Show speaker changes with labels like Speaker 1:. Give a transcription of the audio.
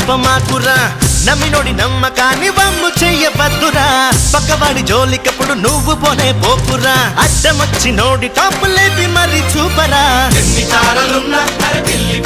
Speaker 1: చెప్పమాకురా నమ్మినోడి నమ్మకాన్ని వమ్ము చెయ్యవద్దురా పక్కవాడి జోలికప్పుడు నువ్వు పోనే పోకురా అడ్డమొచ్చి నోడి టాపు లేపి మరి చూపరా
Speaker 2: ఎన్ని తారలున్నా అరే పిల్లి